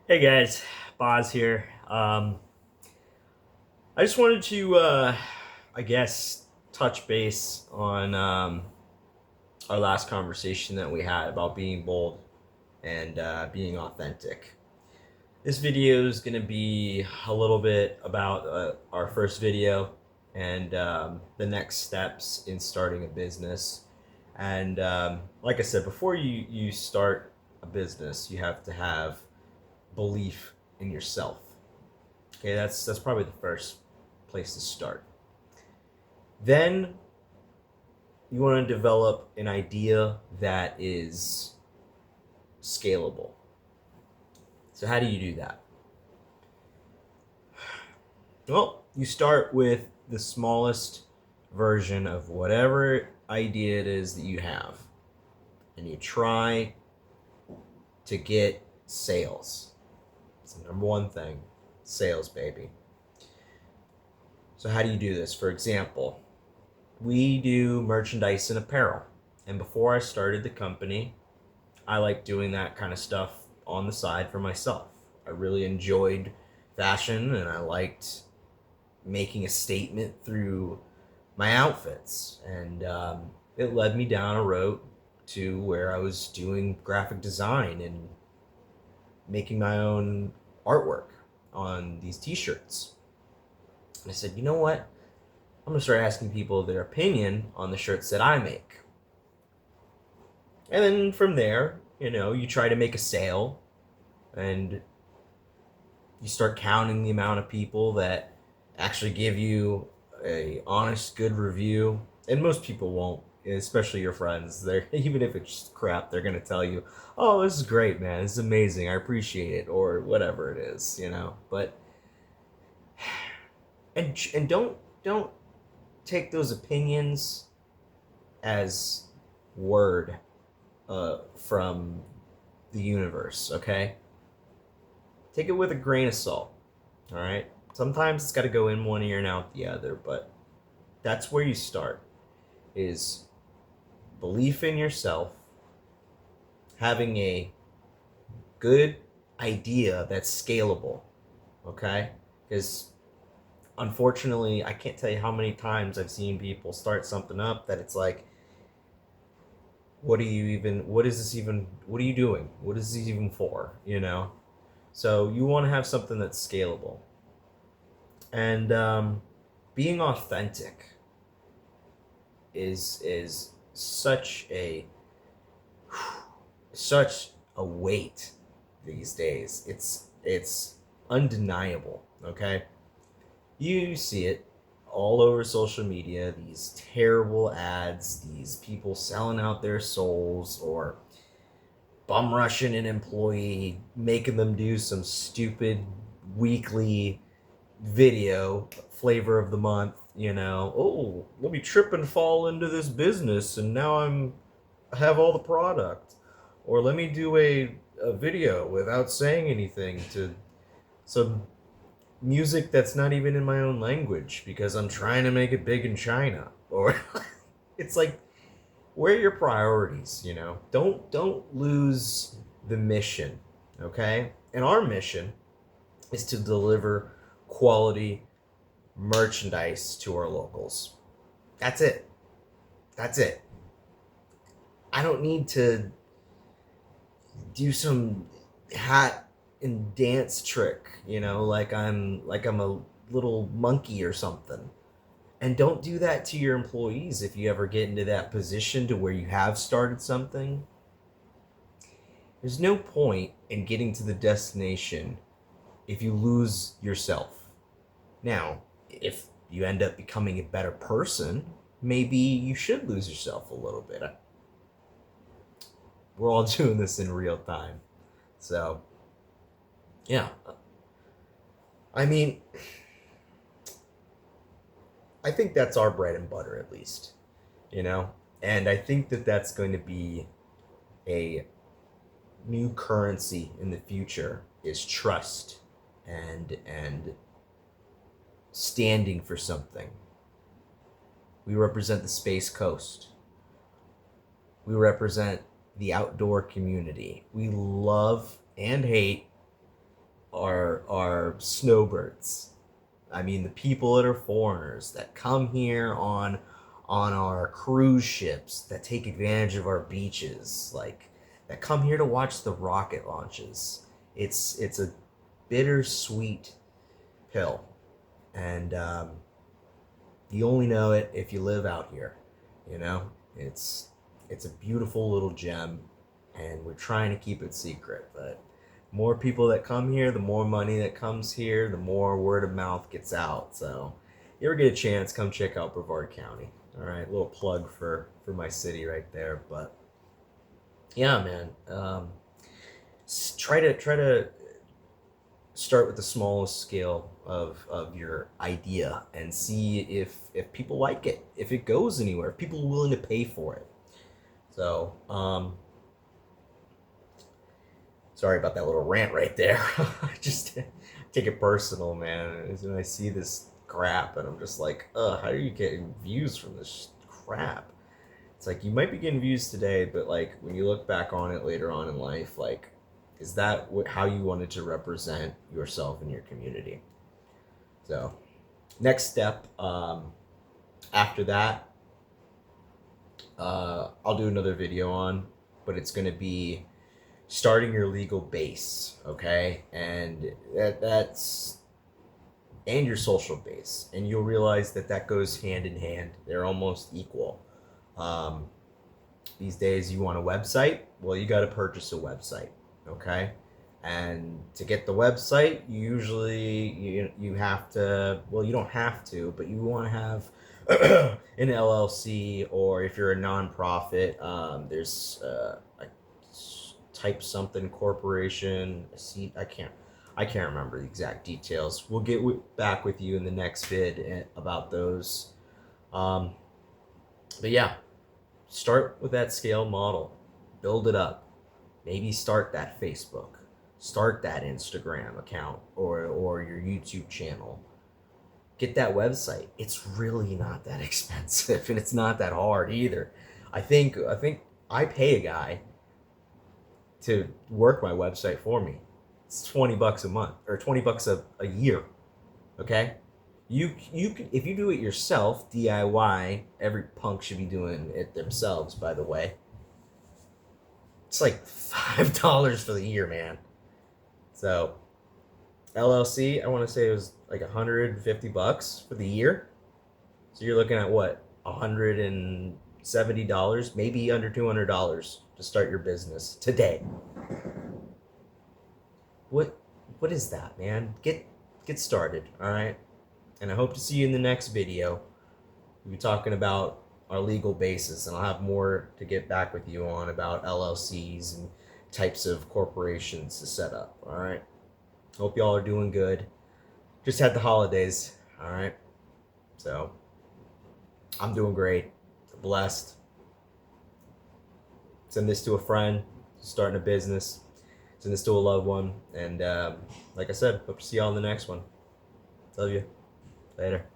Hey guys, Boz here. I just wanted to, I guess, touch base on our last conversation that we had about being bold and being authentic. This video is going to be a little bit about our first video and the next steps in starting a business. And like I said, before you start a business, you have to have belief in yourself. Okay, that's probably the first place to start. Then you want to develop an idea that is scalable. So how do you do that? Well, you start with the smallest version of whatever idea it is that you have, and you try to get sales. It's the number one thing, sales, baby. So how do you do this? For example, we do merchandise and apparel. And before I started the company, I liked doing that kind of stuff on the side for myself. I really enjoyed fashion and I liked making a statement through my outfits. And it led me down a road to where I was doing graphic design and making my own artwork on these t shirts. And I said, you know what? I'm going to start asking people their opinion on the shirts that I make. And then from there, you try to make a sale and you start counting the amount of people that actually give you a honest, good review. And most people won't, especially your friends. They're even if it's crap, they're gonna tell you, "Oh, this is great, man. This is amazing. I appreciate it," or whatever it is. But and don't take those opinions as word from the universe. Okay, take it with a grain of salt. All right. Sometimes it's got to go in one ear and out the other, but that's where you start. Is belief in yourself, having a good idea that's scalable. Okay, because unfortunately, I can't tell you how many times I've seen people start something up that it's like, what is this even, what are you doing? What is this even for? So you want to have something that's scalable. And being authentic is such a weight these days. It's undeniable, okay? You see it all over social media, these terrible ads, these people selling out their souls or bum rushing an employee, making them do some stupid weekly video flavor of the month. Oh, let me trip and fall into this business and now I have all the product. Or let me do a video without saying anything to some music that's not even in my own language because I'm trying to make it big in China. Or it's like, where are your priorities? Don't lose the mission, okay? And our mission is to deliver quality merchandise to our locals. That's it. That's it. I don't need to do some hat and dance trick, like I'm a little monkey or something. And don't do that to your employees if you ever get into that position to where you have started something. There's no point in getting to the destination if you lose yourself. Now, if you end up becoming a better person, maybe you should lose yourself a little bit. We're all doing this in real time. So, yeah. I mean, I think that's our bread and butter, at least, you know? And I think that that's going to be a new currency in the future is trust and standing for something. We represent the Space Coast. We represent the outdoor community. We love and hate are snowbirds. I mean, the people that are foreigners that come here on our cruise ships, that take advantage of our beaches, like that come here to watch the rocket launches. It's a bittersweet pill, and you only know it if you live out here. You know, it's a beautiful little gem, and we're trying to keep it secret. But more people that come here, the more money that comes here, the more word of mouth gets out. So, you ever get a chance, come check out Brevard County. All right, little plug for my city right there. But yeah, man, try to start with the smallest scale of your idea and see if people like it, if it goes anywhere, if people are willing to pay for it. So, sorry about that little rant right there. I just take it personal, man. As when I see this crap, and I'm just like, how are you getting views from this crap? It's like you might be getting views today, but like when you look back on it later on in life, like, is that how you wanted to represent yourself and your community? So, next step, after that, I'll do another video on, but it's going to be starting your legal base, okay? And that's and your social base, and you'll realize that that goes hand in hand. They're almost equal. Um, these days, you want a website? Well, you got to purchase a website, okay? And to get the website, you have to, well, you don't have to, but you want to have an LLC, or if you're a nonprofit, there's a type something corporation. See, I can't remember the exact details. We'll get back with you in the next vid about those. But yeah, start with that scale model, build it up. Maybe start that Facebook, start that Instagram account, or your YouTube channel. Get that website. It's really not that expensive, and it's not that hard either. I think I pay a guy to work my website for me. It's $20 a month, or $20 a year. Okay? You can, if you do it yourself, DIY, every punk should be doing it themselves, by the way. It's like $5 for the year, man. So LLC, I want to say it was like $150 for the year. So you're looking at what, $170, maybe under $200 to start your business today. What is that, man? Get started, all right? And I hope to see you in the next video. We'll be talking about our legal basis, and I'll have more to get back with you on about LLCs and types of corporations to set up, all right? Hope y'all are doing good. Just had the holidays, all right? So, I'm doing great. Blessed. Send this to a friend, starting a business. Send this to a loved one. And like I said, hope to see y'all in the next one. Love you. Later.